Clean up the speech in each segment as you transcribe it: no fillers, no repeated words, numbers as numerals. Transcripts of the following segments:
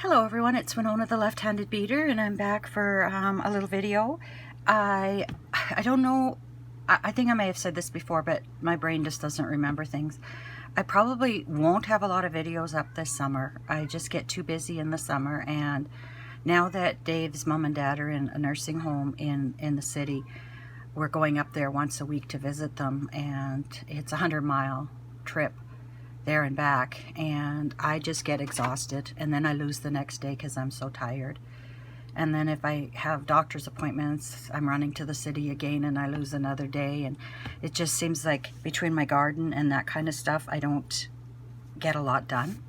Hello everyone, it's Winona the left-handed beater, and I'm back for a little video. I don't know, I think I may have said this before, but my brain just doesn't remember things. I probably won't have a lot of videos up this summer. I just get too busy in the summer, and now that Dave's mom and dad are in a nursing home in the city, we're going up there once a week to visit them, and it's a 100-mile trip there and back, and I just get exhausted, and then I lose the next day because I'm so tired. And then if I have doctor's appointments, I'm running to the city again and I lose another day, and it just seems like between my garden and that kind of stuff, I don't get a lot done.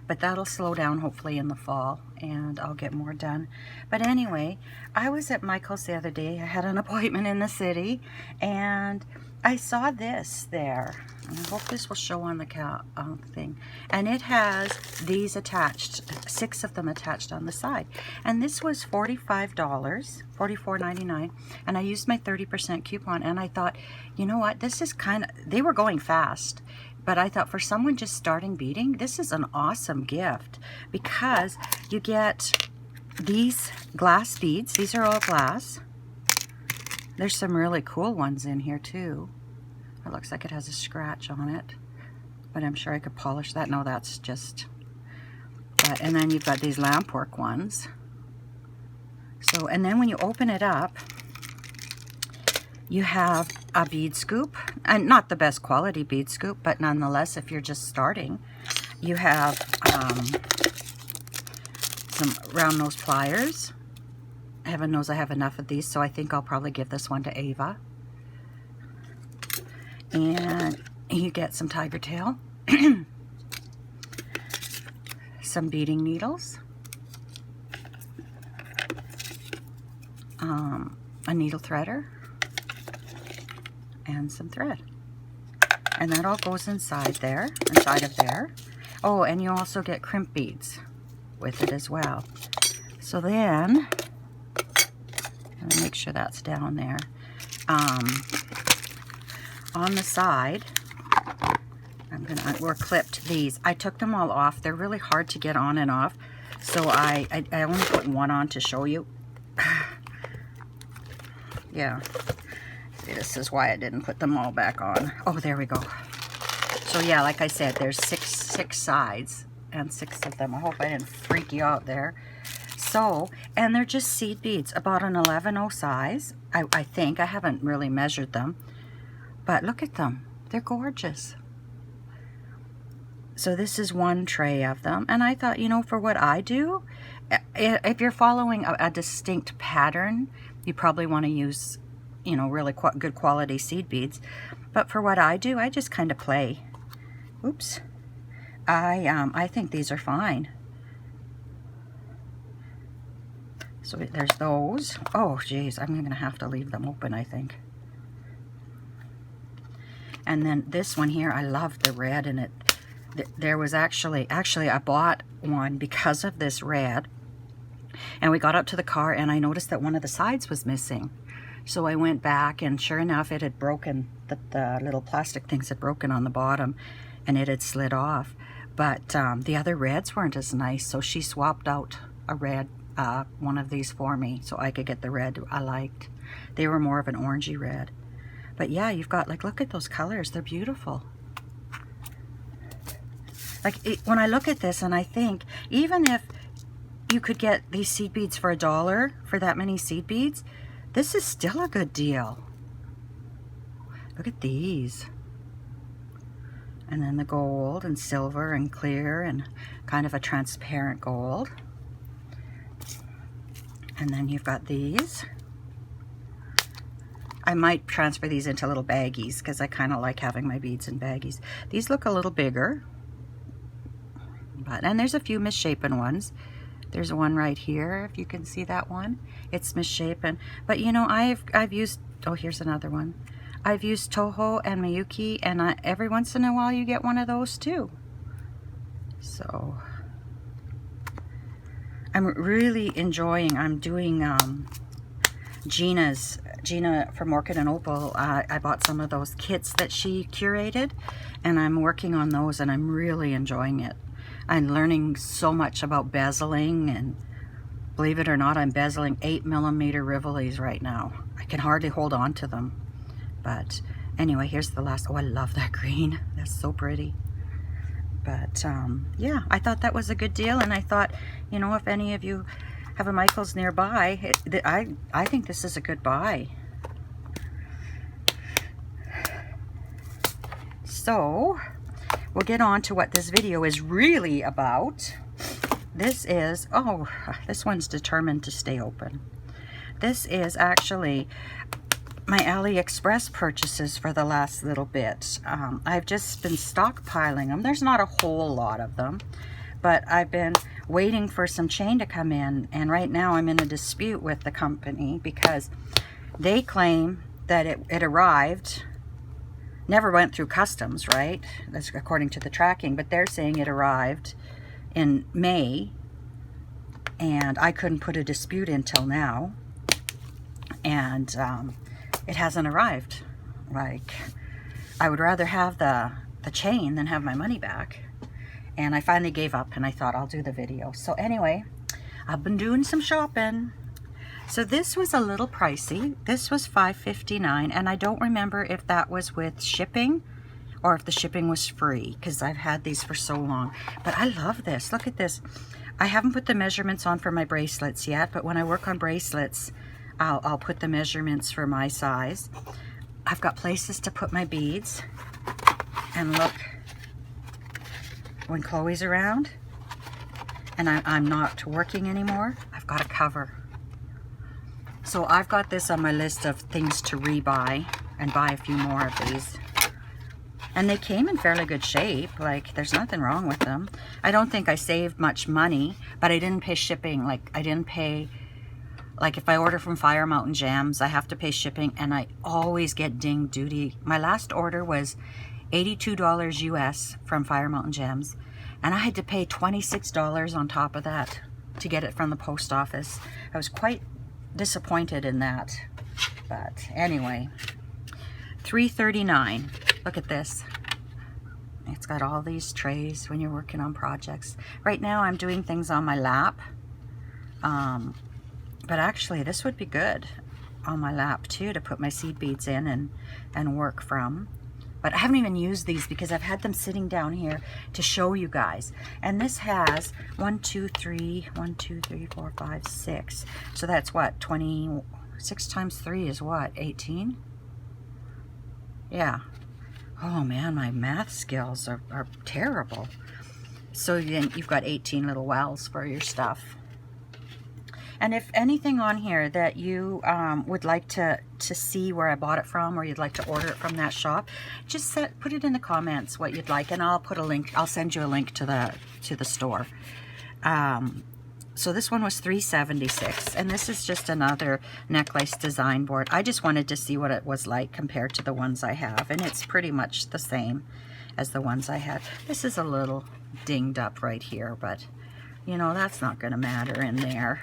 But that'll slow down hopefully in the fall, and I'll get more done. But anyway, I was at Michael's the other day. I had an appointment in the city, and I saw this there. And I hope this will show on the thing. And it has these attached, 6 of them attached on the side. And this was $45, $44.99. And I used my 30% coupon, and I thought, you know what, this is kind of, they were going fast. But I thought for someone just starting beading, this is an awesome gift, because you get these glass beads. These are all glass. There's some really cool ones in here too. It looks like it has a scratch on it, but I'm sure I could polish that. No, that's just, and then you've got these lampwork ones. So, and then when you open it up, you have a bead scoop, and not the best quality bead scoop, but nonetheless, if you're just starting, you have some round nose pliers. Heaven knows I have enough of these, so I think I'll probably give this one to Ava. And you get some tiger tail, some beading needles, a needle threader, and some thread. And that all goes inside there, inside of there. Oh, and you also get crimp beads with it as well. So then, let me make sure that's down there. On the side, we're clipped these. I took them all off. They're really hard to get on and off, so I only put one on to show you. Yeah, see, this is why I didn't put them all back on. Oh, there we go. So yeah, like I said, there's six sides and 6 of them. I hope I didn't freak you out there. So, and they're just seed beads, about an 11/0 size. I think. I haven't really measured them. But look at them. They're gorgeous. So this is one tray of them. And I thought, you know, for what I do, if you're following a distinct pattern, you probably want to use, you know, really good quality seed beads. But for what I do, I just kind of play. Oops. I think these are fine. So there's those. Oh, geez, I'm going to have to leave them open, I think. And then this one here, I love the red in it. There was actually I bought one because of this red. And we got up to the car, and I noticed that one of the sides was missing. So I went back, and sure enough, it had broken. The little plastic things had broken on the bottom, and it had slid off. But the other reds weren't as nice, so she swapped out a red, one of these for me, so I could get the red I liked. They were more of an orangey red. But yeah, you've got, like, look at those colors. They're beautiful. Like, when I look at this and I think, even if you could get these seed beads for $1 for that many seed beads, this is still a good deal. Look at these. And then the gold and silver and clear and kind of a transparent gold. And then you've got these. I might transfer these into little baggies because I kind of like having my beads in baggies. These look a little bigger. And there's a few misshapen ones. There's one right here, if you can see that one. It's misshapen. But you know, I've used, oh, here's another one. I've used Toho and Miyuki, and every once in a while you get one of those too. So I'm really enjoying, I'm doing Gina from Orchid and Opal. I bought some of those kits that she curated, and I'm working on those, and I'm really enjoying it. I'm learning so much about bezeling, and believe it or not, I'm bezeling 8mm Rivolis right now. I can hardly hold on to them. But anyway, here's the last. Oh, I love that green. That's so pretty. But yeah, I thought that was a good deal, and I thought, you know, if any of you have a Michaels nearby, I think this is a good buy. So we'll get on to what this video is really about. This is, oh, this one's determined to stay open. This is actually my AliExpress purchases for the last little bit. I've just been stockpiling them. There's not a whole lot of them, but I've been waiting for some chain to come in, and right now I'm in a dispute with the company because they claim that it arrived, never went through customs, right? That's according to the tracking, but they're saying it arrived in May, and I couldn't put a dispute in till now, and it hasn't arrived. Like, I would rather have the chain than have my money back. And I finally gave up, and I thought I'll do the video. So anyway, I've been doing some shopping. So this was a little pricey. This was $5.59, and I don't remember if that was with shipping or if the shipping was free, because I've had these for so long. But I love this. Look at this. I haven't put the measurements on for my bracelets yet, but when I work on bracelets, I'll put the measurements for my size. I've got places to put my beads. And look, when Chloe's around and I'm not working anymore, I've got a cover. So I've got this on my list of things to rebuy and buy a few more of these. And they came in fairly good shape. Like, there's nothing wrong with them. I don't think I saved much money, but I didn't pay shipping. Like, I didn't pay... Like, if I order from Fire Mountain Gems, I have to pay shipping, and I always get ding duty. My last order was $82 US from Fire Mountain Gems, and I had to pay $26 on top of that to get it from the post office. I was quite disappointed in that. But anyway, $3.39. Look at this. It's got all these trays when you're working on projects. Right now I'm doing things on my lap. But actually, this would be good on my lap too, to put my seed beads in and work from. But I haven't even used these because I've had them sitting down here to show you guys. And this has 1, 2, 3, 4, 5, 6. So that's what, 26 times 3 is what, 18? Yeah. Oh man, my math skills are terrible. So then you've got 18 little wells for your stuff. And if anything on here that you would like to see where I bought it from, or you'd like to order it from that shop, just put it in the comments what you'd like, and I'll put a link. I'll send you a link to the store. So this one was $3.76, and this is just another necklace design board. I just wanted to see what it was like compared to the ones I have, and it's pretty much the same as the ones I had. This is a little dinged up right here, but you know, that's not going to matter in there.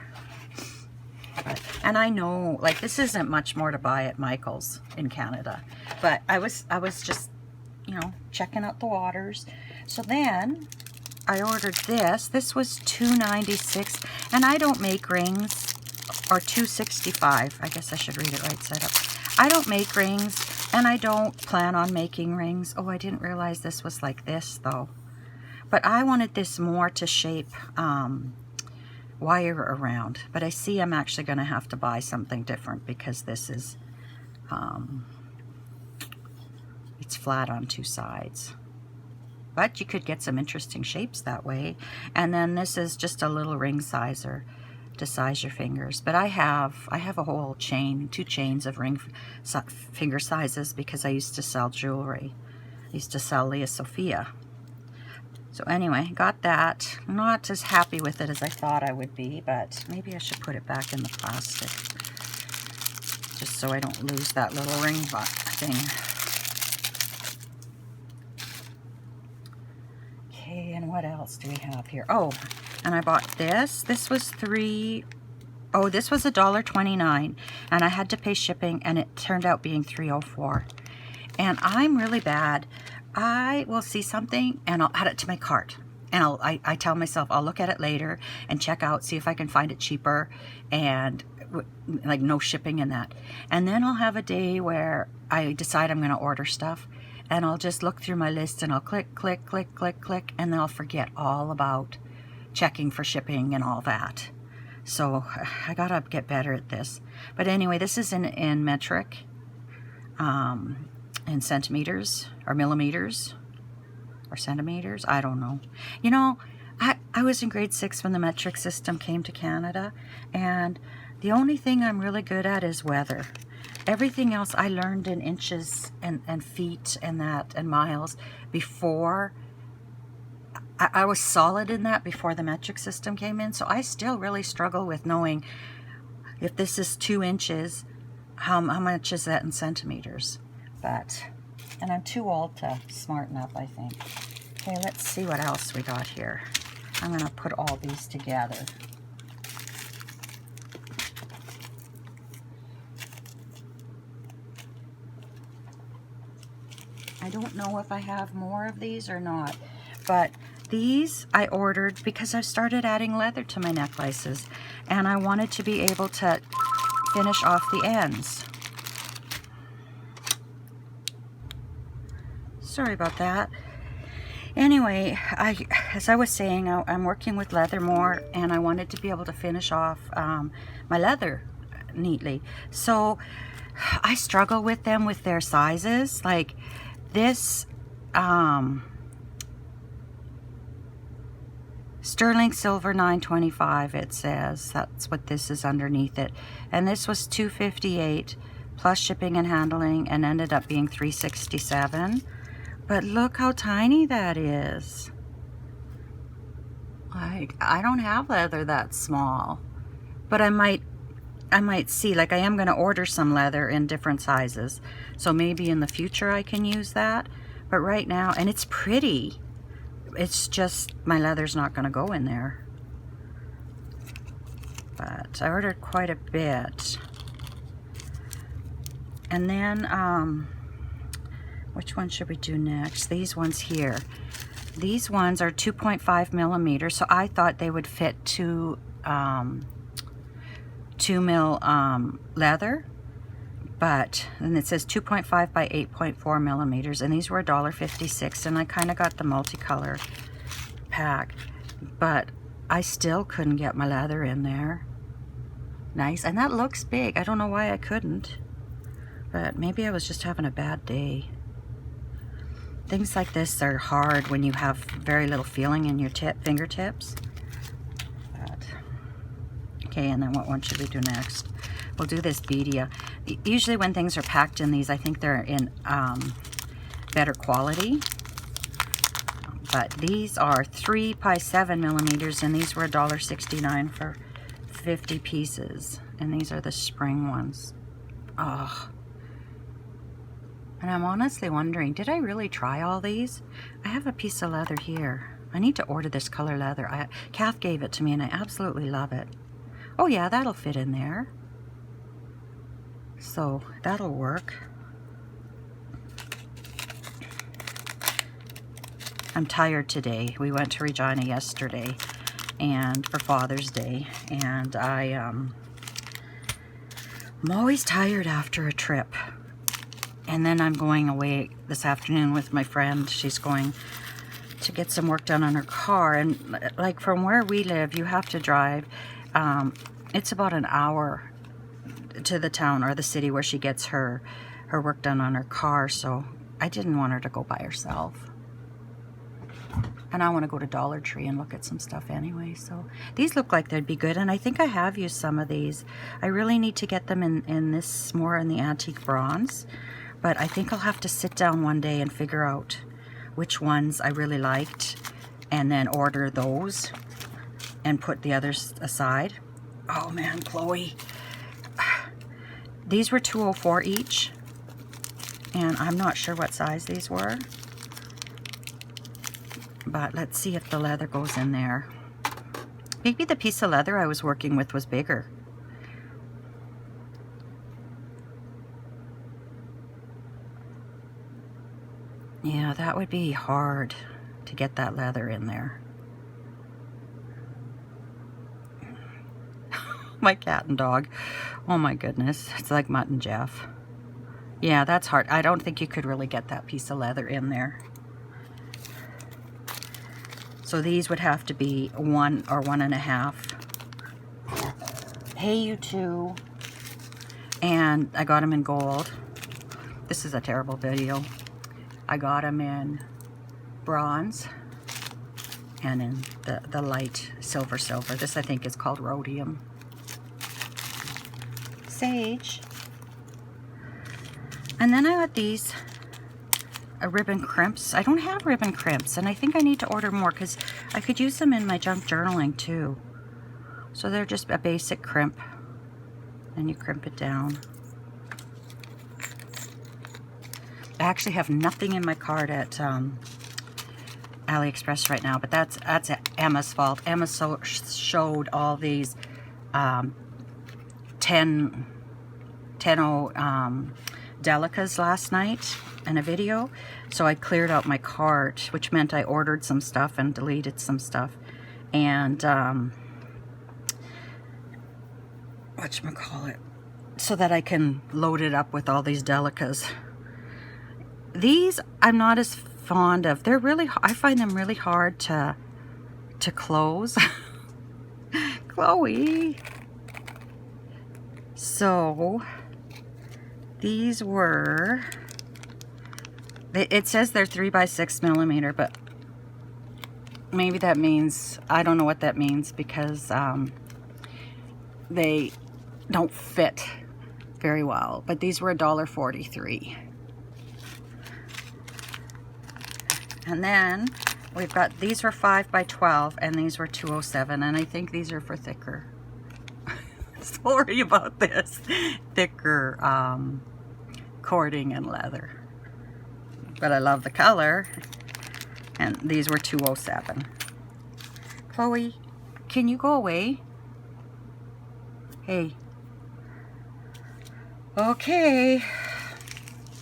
And I know, like, this isn't much more to buy at Michael's in Canada, but I was just, you know, checking out the waters. So then I ordered this. This was $2.96, and I don't make rings, or $2.65. I guess I should read it right side up. I don't make rings, and I don't plan on making rings. Oh, I didn't realize this was like this though. But I wanted this more to shape wire around, but I see I'm actually going to have to buy something different because this is it's flat on two sides, but you could get some interesting shapes that way. And then this is just a little ring sizer to size your fingers, but I have a whole chain, 2 chains of ring finger sizes, because I used to sell jewelry. I used to sell Leah Sophia. So anyway, got that. Not as happy with it as I thought I would be, but maybe I should put it back in the plastic, just so I don't lose that little ring thing. Okay, and what else do we have here? Oh, and I bought this. This was this was $1.29, and I had to pay shipping, and it turned out being $3.04. And I'm really bad. I will see something and I'll add it to my cart. and I tell myself I'll look at it later and check out, see if I can find it cheaper and like no shipping and that. And then I'll have a day where I decide I'm going to order stuff, and I'll just look through my list and I'll click, click, click, click, click, and then I'll forget all about checking for shipping and all that. So I gotta get better at this. But anyway, this is in metric, in centimeters or millimeters or centimeters. I don't know. You know, I was in grade 6 when the metric system came to Canada, and the only thing I'm really good at is weather. Everything else I learned in inches and feet and that and miles before. I was solid in that before the metric system came in, so I still really struggle with knowing if this is 2 inches, how much is that in centimeters. But, and I'm too old to smarten up, I think. Okay, let's see what else we got here. I'm going to put all these together. I don't know if I have more of these or not, but these I ordered because I started adding leather to my necklaces, and I wanted to be able to finish off the ends. Sorry about that. Anyway, as I was saying, I'm working with leather more, and I wanted to be able to finish off my leather neatly. So I struggle with them with their sizes. Like this sterling silver 925, it says. That's what this is underneath it. And this was $258 plus shipping and handling, and ended up being $367. But look how tiny that is. Like, I don't have leather that small. But I might see, like I am going to order some leather in different sizes. So maybe in the future I can use that. But right now, and it's pretty. It's just my leather's not going to go in there. But I ordered quite a bit. And then, which one should we do next? These ones here. These ones are 2.5 millimeters, so I thought they would fit 2 mil leather. But then it says 2.5 by 8.4 millimeters, and these were $1.56, and I kind of got the multicolor pack, but I still couldn't get my leather in there. Nice, and that looks big. I don't know why I couldn't, but maybe I was just having a bad day. Things like this are hard when you have very little feeling in your fingertips. But, okay, and then what one should we do next? We'll do this beadia. Usually when things are packed in these, I think they're in better quality. But these are 3 by 7 millimeters, and these were $1.69 for 50 pieces. And these are the spring ones. Oh. And I'm honestly wondering, did I really try all these? I have a piece of leather here. I need to order this color leather. Kath gave it to me, and I absolutely love it. Oh yeah, that'll fit in there. So that'll work. I'm tired today. We went to Regina yesterday and for Father's Day, and I'm always tired after a trip. And then I'm going away this afternoon with my friend. She's going to get some work done on her car, and like from where we live, you have to drive. It's about an hour to the town or the city where she gets her work done on her car, so I didn't want her to go by herself. And I want to go to Dollar Tree and look at some stuff anyway. So these look like they'd be good, and I think I have used some of these. I really need to get them in this, more in the antique bronze, but I think I'll have to sit down one day and figure out which ones I really liked, and then order those and put the others aside. Oh man, Chloe. These were $2.04 each, and I'm not sure what size these were. But let's see if the leather goes in there. Maybe the piece of leather I was working with was bigger. Yeah, that would be hard to get that leather in there. My cat and dog. Oh my goodness. It's like Mutt and Jeff. Yeah, that's hard. I don't think you could really get that piece of leather in there. So these would have to be 1 or 1.5. Hey, you two. And I got them in gold. This is a terrible video. I got them in bronze and in the light silver. This I think is called rhodium. Sage. And then I got these ribbon crimps. I don't have ribbon crimps, and I think I need to order more because I could use them in my junk journaling too. So they're just a basic crimp, and you crimp it down. I actually have nothing in my cart at AliExpress right now, but that's Emma's fault. Emma showed all these 10 Delicas last night in a video, so I cleared out my cart, which meant I ordered some stuff and deleted some stuff, and whatchamacallit, so that I can load it up with all these Delicas. These I'm not as fond of. They're really, I find them really hard to close. Chloe. So these were, it says they're 3 by 6 millimeter, but maybe that means, I don't know what that means, because they don't fit very well. But these were $1.43. And then we've got, these were 5 by 12, and these were $2.07, and I think these are for thicker. Sorry about this. Thicker cording and leather. But I love the color, and these were $2.07. Chloe, can you go away? Hey. Okay.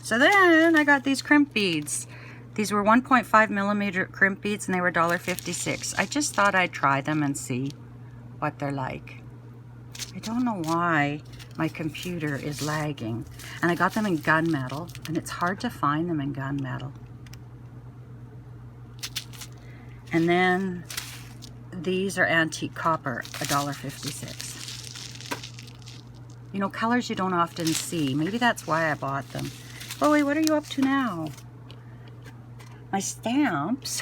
So then I got these crimp beads. These were 1.5 millimeter crimp beads, and they were $1.56. I just thought I'd try them and see what they're like. I don't know why my computer is lagging. And I got them in gunmetal, and it's hard to find them in gunmetal. And then these are antique copper, $1.56. You know, colors you don't often see. Maybe that's why I bought them. Chloe, what are you up to now? My stamps.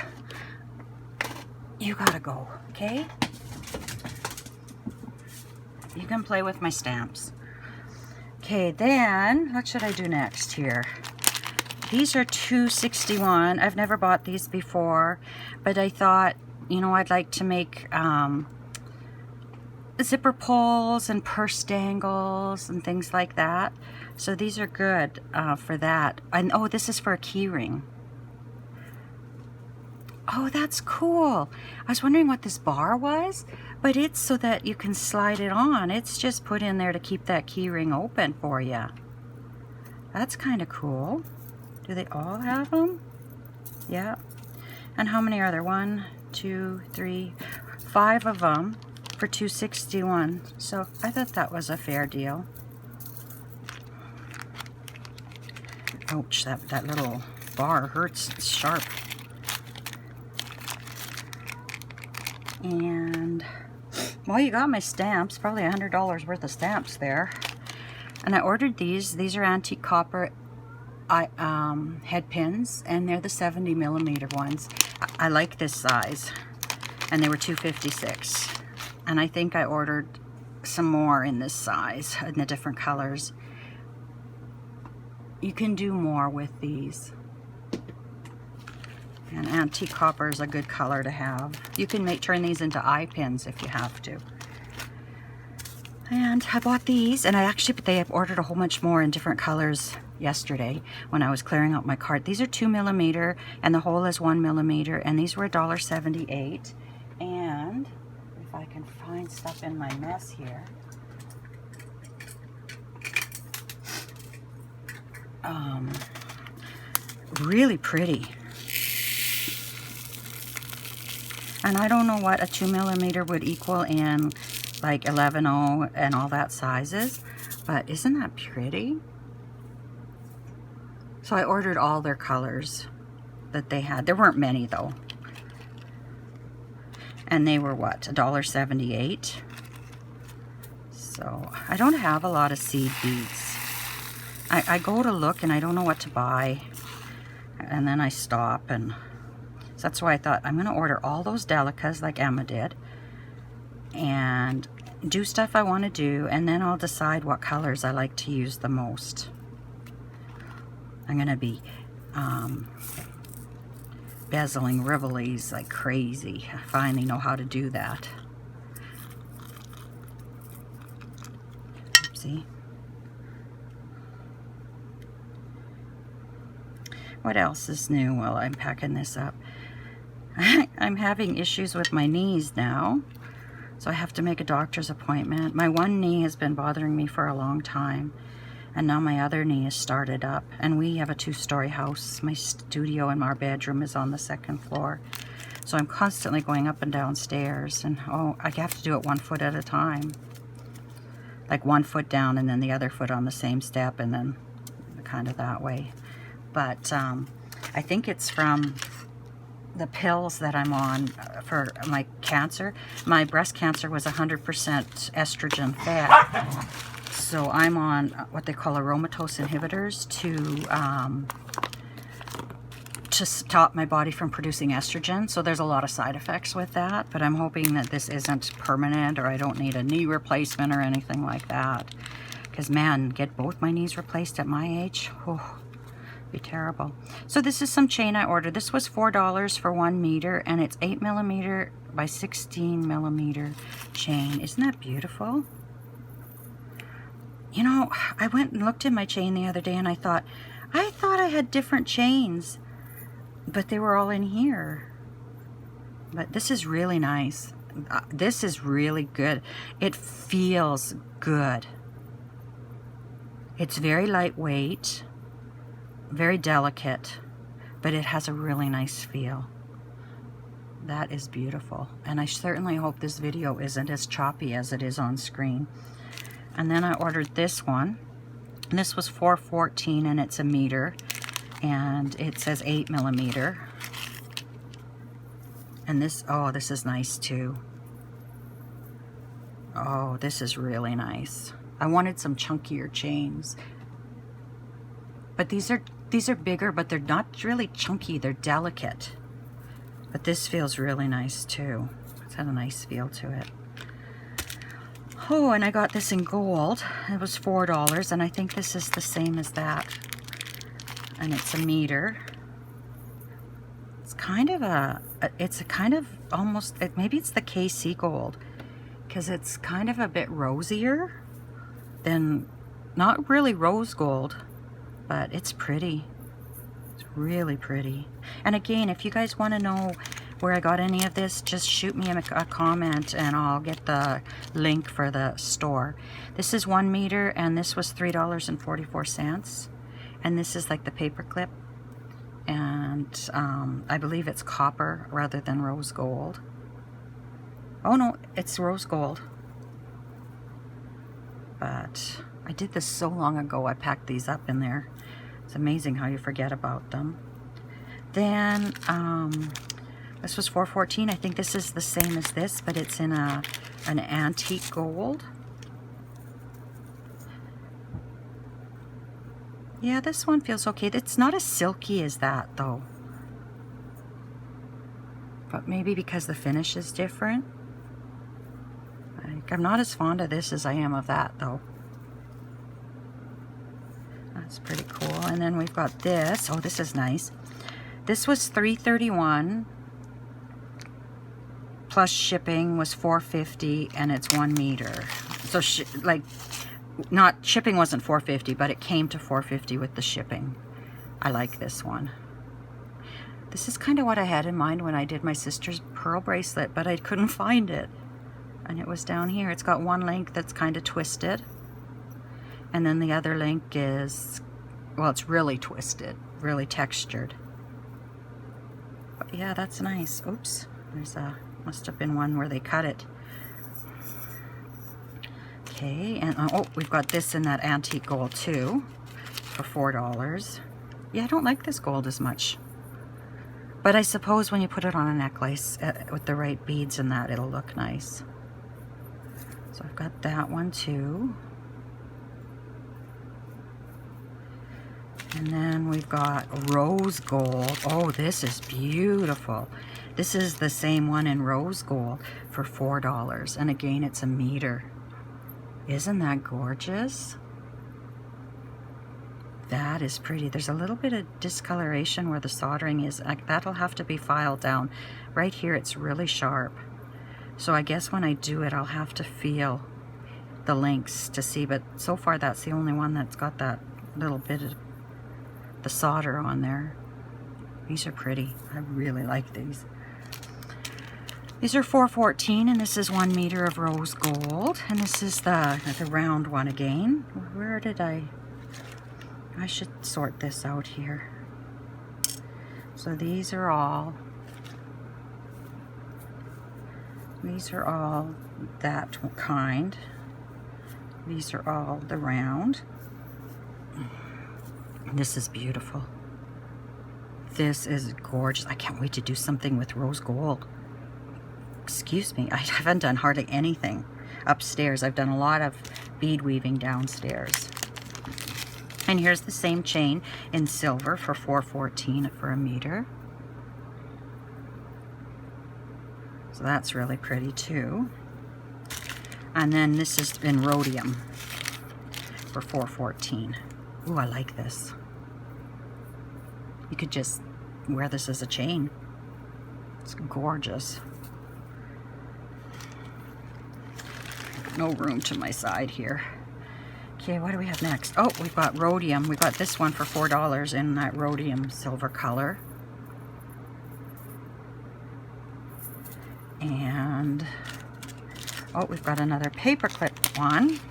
You gotta go, okay? You can play with my stamps. Okay, then what should I do next here? These are $2.61. I've never bought these before, but I thought, you know, I'd like to make zipper pulls and purse dangles and things like that. So these are good for that. And oh, this is for a key ring. Oh, that's cool. I was wondering what this bar was, but it's so that you can slide it on. It's just put in there to keep that key ring open for you. That's kind of cool. Do they all have them? Yeah. And how many are there? 1, 2, 3, 5 of them for $2.61. So I thought that was a fair deal. Ouch, that little bar hurts. It's sharp. And, well, you got my stamps, probably $100 worth of stamps there. And I ordered these. These are antique copper head pins, and they're the 70 millimeter ones. I like this size, and they were $2.56. And I think I ordered some more in this size, in the different colors. You can do more with these. And antique copper is a good color to have. You can turn these into eye pins if you have to. And I bought these, and they have ordered a whole bunch more in different colors yesterday when I was clearing out my cart. These are 2 millimeter, and the hole is 1 millimeter, and these were $1.78. And if I can find stuff in my mess here. Really pretty. And I don't know what a 2 millimeter would equal in like 11.0 and all that sizes. But isn't that pretty? So I ordered all their colors that they had. There weren't many though. And they were what, $1.78? So I don't have a lot of seed beads. I go to look and I don't know what to buy. And then I stop, and so that's why I thought I'm going to order all those delicas like Emma did. And do stuff I want to do, and then I'll decide what colors I like to use the most. I'm going to be bezeling rivolis like crazy. I finally know how to do that. Oopsie. What else is new while I'm packing this up? I'm having issues with my knees now, so I have to make a doctor's appointment. My one knee has been bothering me for a long time, and now my other knee has started up. And we have a 2-story house. My studio and our bedroom is on the 2nd floor, so I'm constantly going up and down stairs, and oh, I have to do it 1 foot at a time. Like 1 foot down and then the other foot on the same step, and then kind of that way. But I think it's from the pills that I'm on for my cancer. My breast cancer was 100% estrogen fed. So I'm on what they call aromatase inhibitors to stop my body from producing estrogen. So there's a lot of side effects with that, but I'm hoping that this isn't permanent, or I don't need a knee replacement or anything like that. Because man, get both my knees replaced at my age, oh, be terrible. So this is some chain I ordered. This was $4 for 1 meter, and it's 8mm by 16mm chain. Isn't that beautiful? You know, I went and looked at my chain the other day, and I thought I had different chains, but they were all in here. But this is really nice. This is really good. It feels good. It's very lightweight, very delicate, but it has a really nice feel. That is beautiful. And I certainly hope this video isn't as choppy as it is on screen. And then I ordered this one. And this was $4.14, and it's 1 meter. And it says 8mm. And this, oh, this is nice too. Oh, this is really nice. I wanted some chunkier chains. But these are bigger, but they're not really chunky. They're delicate. But this feels really nice too. It's had a nice feel to it. Oh, and I got this in gold. It was $4, and I think this is the same as that. And it's 1 meter. It's kind of almost, maybe it's the KC gold, because it's kind of a bit rosier than, not really rose gold, but it's pretty. It's really pretty. And again, if you guys want to know where I got any of this, just shoot me a comment and I'll get the link for the store. This is 1 meter, and this was $3.44. And this is like the paper clip. And I believe it's copper rather than rose gold. Oh no, it's rose gold. But I did this so long ago, I packed these up in there. It's amazing how you forget about them. Then this was $4.14. I think this is the same as this, but it's in an antique gold. Yeah, this one feels okay. It's not as silky as that though. But maybe because the finish is different. I'm not as fond of this as I am of that though. That's pretty cool. And then we've got this. Oh, this is nice. This was $3.31 plus shipping was $4.50, and it's 1 meter. So shipping wasn't $4.50, but it came to $4.50 with the shipping. I like this one. This is kind of what I had in mind when I did my sister's pearl bracelet, but I couldn't find it. And it was down here. It's got one link that's kind of twisted. And then the other link is, well, it's really twisted, really textured. But yeah, that's nice. Oops, there's a, must have been one where they cut it. Okay, and oh, we've got this in that antique gold too for $4. Yeah, I don't like this gold as much. But I suppose when you put it on a necklace with the right beads and that, it'll look nice. So I've got that one too. And then we've got rose gold. Oh, this is beautiful. This is the same one in rose gold for $4. And again, it's a meter. Isn't that gorgeous? That is pretty. There's a little bit of discoloration where the soldering is. That'll have to be filed down. Right here, it's really sharp. So I guess when I do it, I'll have to feel the links to see. But so far, that's the only one that's got that little bit of the solder on there. These are pretty. I really like these. These are $4.14, and this is 1 meter of rose gold. And this is the round one again. Where did I should sort this out here. So these are all that kind. These are all the round. This is beautiful. This is gorgeous. I can't wait to do something with rose gold. Excuse me, I haven't done hardly anything upstairs. I've done a lot of bead weaving downstairs. And here's the same chain in silver for $4.14 for a meter. So that's really pretty too. And then this is in rhodium for $4.14. Ooh, I like this. You could just wear this as a chain. It's gorgeous. No room to my side here. Okay, what do we have next? Oh, we've got rhodium. We got this one for $4 in that rhodium silver color. And oh, we've got another paperclip one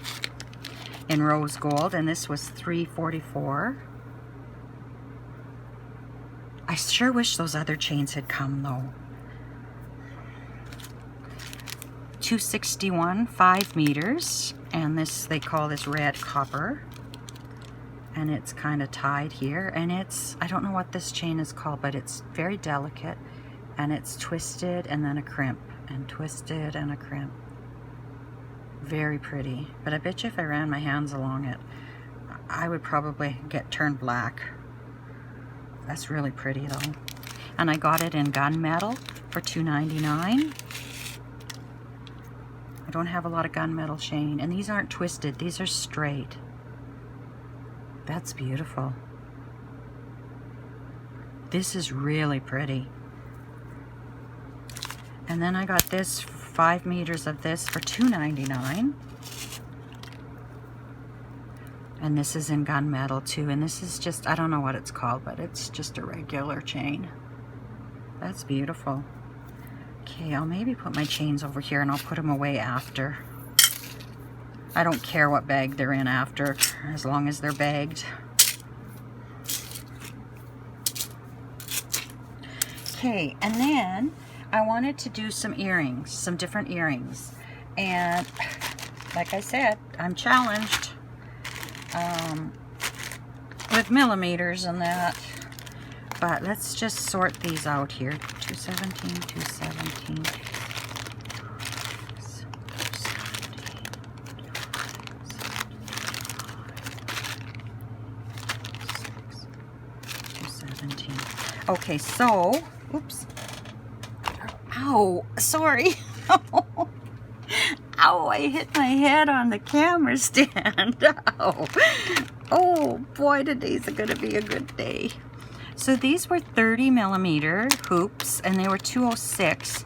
in rose gold, and this was $3.44. I sure wish those other chains had come though. $2.61, 5 meters, and this, they call this red copper, and it's kind of tied here, and it's, I don't know what this chain is called, but it's very delicate, and it's twisted and then a crimp, and twisted and a crimp. Very pretty, but I bet you if I ran my hands along it, I would probably get turned black. That's really pretty though. And I got it in gunmetal for $2.99. I don't have a lot of gunmetal chain, and these aren't twisted, these are straight. That's beautiful. This is really pretty. And then I got this 5 meters of this for $2.99. And this is in gunmetal too, and this is just, I don't know what it's called, but it's just a regular chain. That's beautiful. Okay, I'll maybe put my chains over here and I'll put them away after. I don't care what bag they're in after, as long as they're bagged. Okay, and then I wanted to do some earrings, some different earrings. And like I said, I'm challenged with millimeters and that. But let's just sort these out here. 217, 217, 217. Okay, so, oops. Ow, sorry. Ow, I hit my head on the camera stand. Ow. Oh boy, today's gonna be a good day. So these were 30 millimeter hoops, and they were $2.06.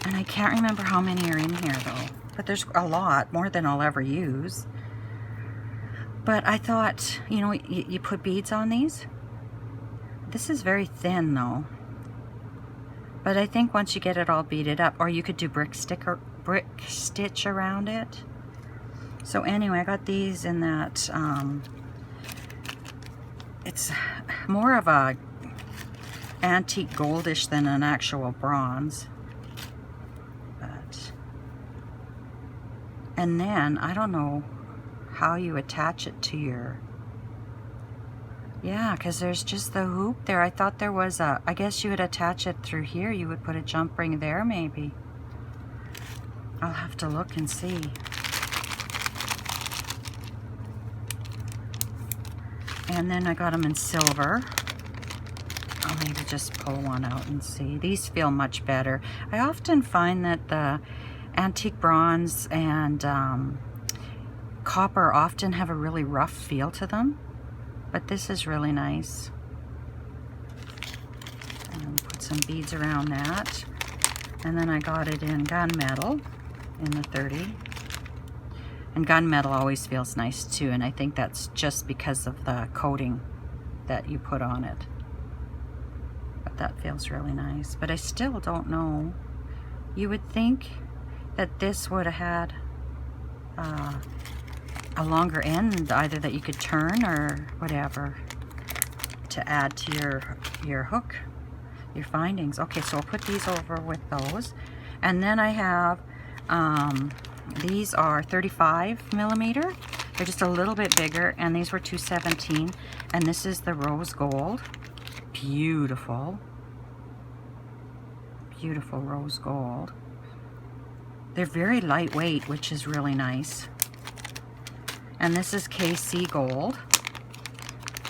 And I can't remember how many are in here though. But there's a lot, more than I'll ever use. But I thought, you know, you put beads on these. This is very thin though. But I think once you get it all beaded up, or you could do brick stitch around it. So anyway, I got these in that, it's more of a antique goldish than an actual bronze. But And then, I don't know how you attach it to your... Yeah, because there's just the hoop there. I thought there was a... I guess you would attach it through here. You would put a jump ring there, maybe. I'll have to look and see. And then I got them in silver. I'll maybe just pull one out and see. These feel much better. I often find that the antique bronze and copper often have a really rough feel to them. But this is really nice. And put some beads around that. And then I got it in gunmetal in the 30. And gunmetal always feels nice too, and I think that's just because of the coating that you put on it. But that feels really nice. But I still don't know. You would think that this would have had a longer end, either that you could turn or whatever, to add to your hook, your findings. Okay, so I'll put these over with those. And then I have these are 35 millimeter. They're just a little bit bigger, and these were $2.17. And this is the rose gold. Beautiful. Beautiful rose gold. They're very lightweight, which is really nice. And this is KC gold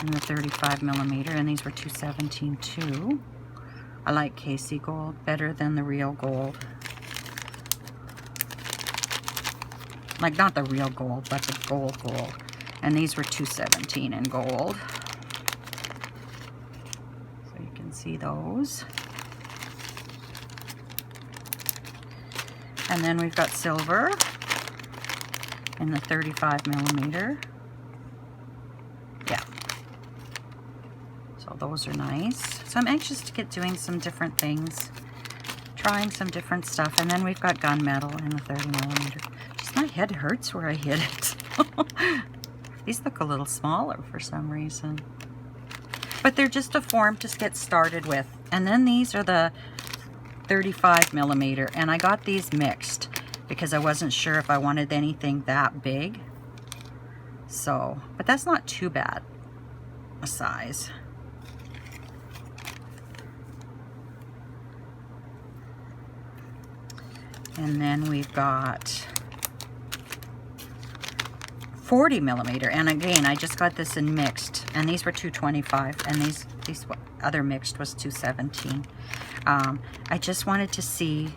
in the 35 millimeter, and these were $2.17 too. I like KC gold better than the real gold. Like, not the real gold, but the gold. And these were $2.17 in gold. So you can see those. And then we've got silver in the 35 millimeter. Yeah. So those are nice. So I'm anxious to get doing some different things, trying some different stuff. And then we've got gunmetal in the 30 millimeter. Just my head hurts where I hit it. These look a little smaller for some reason. But they're just a form to get started with. And then these are the 35 millimeter, and I got these mixed because I wasn't sure if I wanted anything that big. So, but that's not too bad a size. And then we've got 40 millimeter, and again, I just got this in mixed, and these were $2.25, and these other mixed was $2.17. I just wanted to see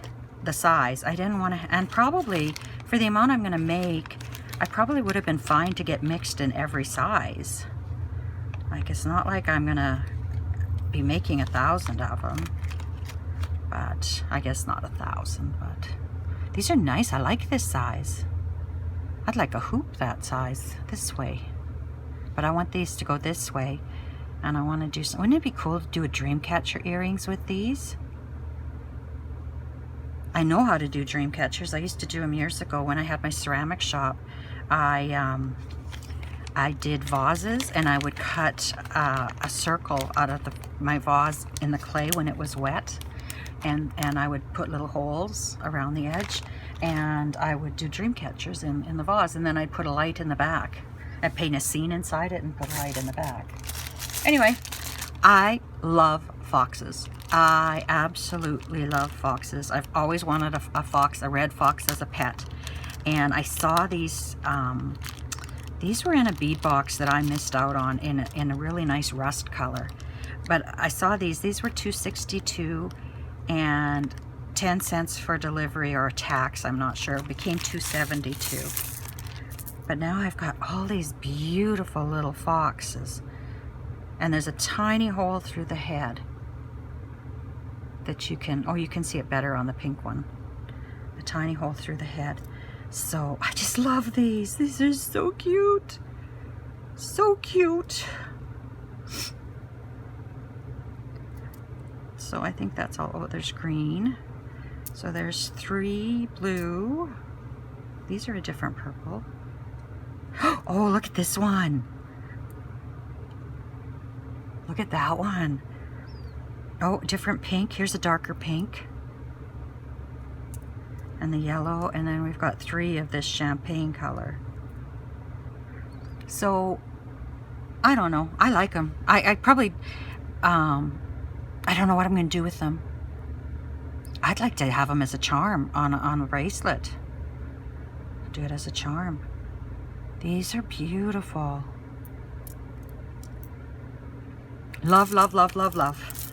the size. I didn't want to, and probably for the amount I'm going to make, I probably would have been fine to get mixed in every size. Like, it's not like I'm going to be making 1,000 of them, but I guess not 1,000, but these are nice. I like this size. I'd like a hoop that size this way, but I want these to go this way, and I want to do some. Wouldn't it be cool to do a dream catcher earrings with these? I know how to do dream catchers. I used to do them years ago when I had my ceramic shop. I did vases, and I would cut a circle out of my vase in the clay when it was wet, and I would put little holes around the edge, and I would do dream catchers in the vase, and then I'd put a light in the back. I'd paint a scene inside it and put a light in the back. Anyway, I love foxes. I absolutely love foxes. I've always wanted a fox, a red fox, as a pet. And I saw these, these were in a bead box that I missed out on in a really nice rust color. But I saw these were $2.62 and 10 cents for delivery or tax, I'm not sure. It became $2.72. But now I've got all these beautiful little foxes. And there's a tiny hole through the head that you can, oh, you can see it better on the pink one. A tiny hole through the head. So I just love these. These are so cute. So cute. So I think that's all. Oh, there's green. So there's 3 blue. These are a different purple. Oh, look at this one. Look at that one. Oh, different pink. Here's a darker pink. and the yellow, and then we've got 3 of this champagne color. So I don't know, I like them. I probably I don't know what I'm gonna do with them. I'd like to have them as a charm on a bracelet. Do it as a charm. These are beautiful. Love, love, love, love, love.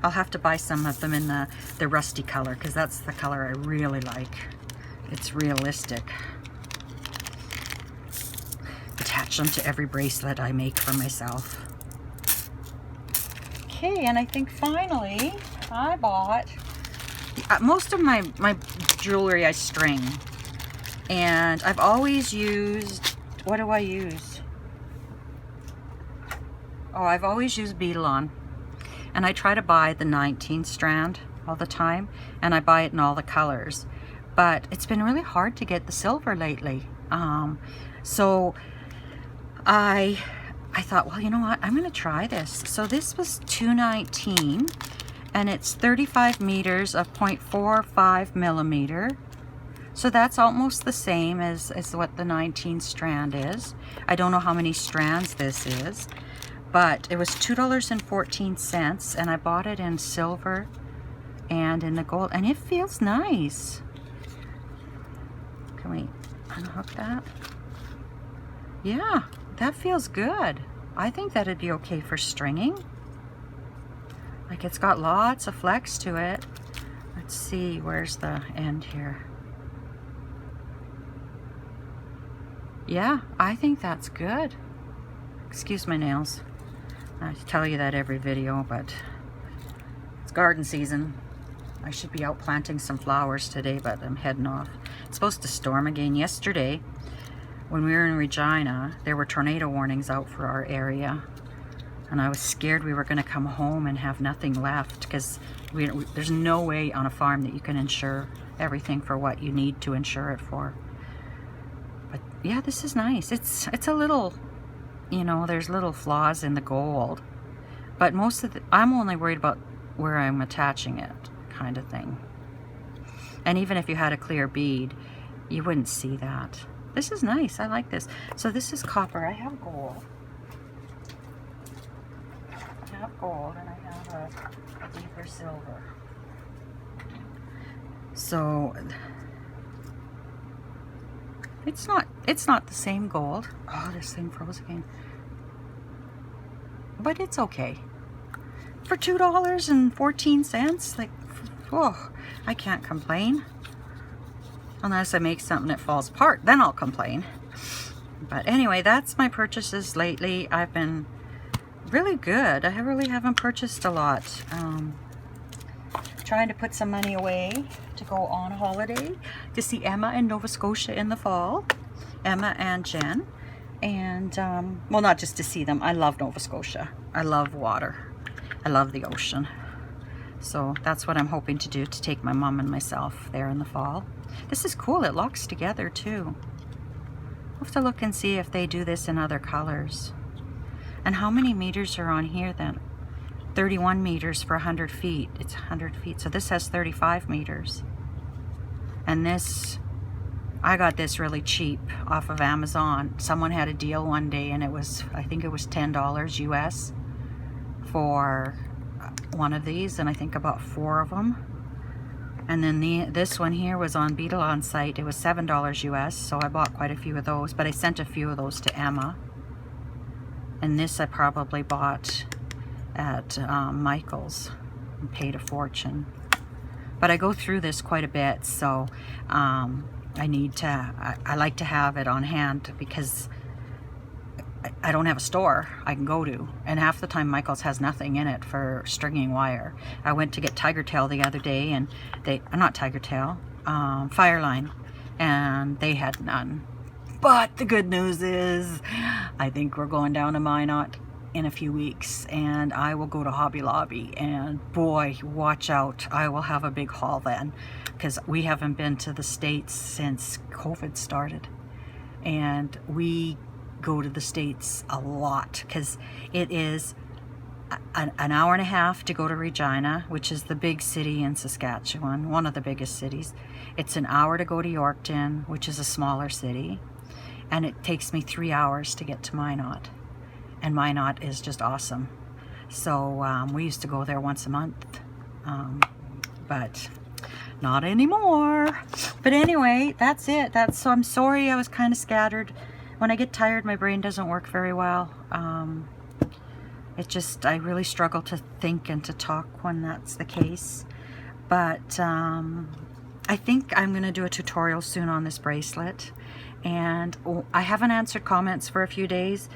I'll have to buy some of them in the rusty color, because that's the color I really like. It's realistic. Attach them to every bracelet I make for myself. Okay, and I think finally I bought most of my jewelry I string, and I've always used, what do I use? Oh, I've always used beadle-on, and I try to buy the 19 strand all the time, and I buy it in all the colors, but it's been really hard to get the silver lately. So I thought, well, you know what, I'm gonna try this. So this was $2.19, and it's 35 meters of 0.45 millimeter. So that's almost the same as what the 19 strand is. I don't know how many strands this is, but it was $2.14, and I bought it in silver and in the gold, and it feels nice. Can we unhook that? Yeah, that feels good. I think that'd be okay for stringing. Like, it's got lots of flex to it. Let's see, where's the end here? Yeah, I think that's good. Excuse my nails. I tell you that every video, but it's garden season. I should be out planting some flowers today, but I'm heading off. It's supposed to storm again. Yesterday, when we were in Regina, there were tornado warnings out for our area. And I was scared we were going to come home and have nothing left, because there's no way on a farm that you can insure everything for what you need to insure it for. But yeah, this is nice. It's a little, you know, there's little flaws in the gold, but most of I'm only worried about where I'm attaching it, kind of thing. And even if you had a clear bead, you wouldn't see that. This is nice. I like this. So this is copper. I have gold. I have gold, and I have a deeper silver. So it's not the same gold. Oh, this thing froze again. But it's okay. For $2.14, like, oh, I can't complain. Unless I make something that falls apart, then I'll complain. But anyway, that's my purchases lately. I've been really good. I really haven't purchased a lot. Trying to put some money away to go on holiday to see Emma in Nova Scotia in the fall. Emma and Jen. And, well, not just to see them. I love Nova Scotia. I love water. I love the ocean. So that's what I'm hoping to do, to take my mom and myself there in the fall. This is cool. It locks together too. I'll have to look and see if they do this in other colors. And how many meters are on here then? 31 meters for 100 feet. It's 100 feet. So this has 35 meters. And this, I got this really cheap off of Amazon. Someone had a deal one day, and it was, I think it was $10 US for one of these, and I think about 4 of them. And then this one here was on beadle-on site. It was $7 US, so I bought quite a few of those, but I sent a few of those to Emma. And this I probably bought at Michael's and paid a fortune. But I go through this quite a bit, so I need to, I like to have it on hand, because I don't have a store I can go to, and half the time Michael's has nothing in it for stringing wire. I went to get Tiger Tail the other day, and they, not Tiger Tail, Fireline, and they had none. But the good news is, I think we're going down to Minot in a few weeks, and I will go to Hobby Lobby, and boy, watch out, I will have a big haul then, because we haven't been to the States since COVID started, and we go to the States a lot, because it is an hour and a half to go to Regina, which is the big city in Saskatchewan, one of the biggest cities. It's an hour to go to Yorkton, which is a smaller city. And it takes me 3 hours to get to Minot. And Minot is just awesome. So we used to go there once a month. But not anymore. But anyway, that's it. So I'm sorry I was kind of scattered. When I get tired, my brain doesn't work very well. I really struggle to think and to talk when that's the case. But I think I'm going to do a tutorial soon on this bracelet. And I haven't answered comments for a few days.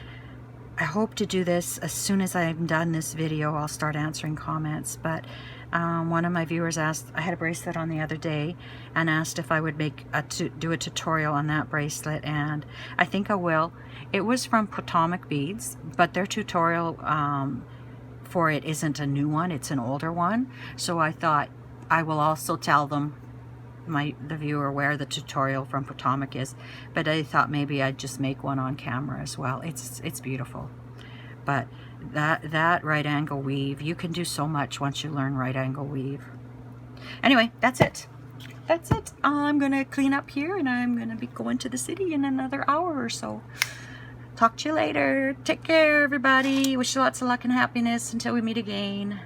I hope to do this as soon as I'm done this video. I'll start answering comments. But one of my viewers asked, I had a bracelet on the other day, and asked if I would do a tutorial on that bracelet, and I think I will. It was from Potomac Beads, but their tutorial for it isn't a new one, it's an older one. So I thought I will also tell them, the viewer, where the tutorial from Potomac is, but I thought maybe I'd just make one on camera as well. It's beautiful. But that right angle weave, you can do so much once you learn right angle weave. Anyway, that's it. I'm gonna clean up here, and I'm gonna be going to the city in another hour or so. Talk to you later. Take care, everybody. Wish you lots of luck and happiness until we meet again.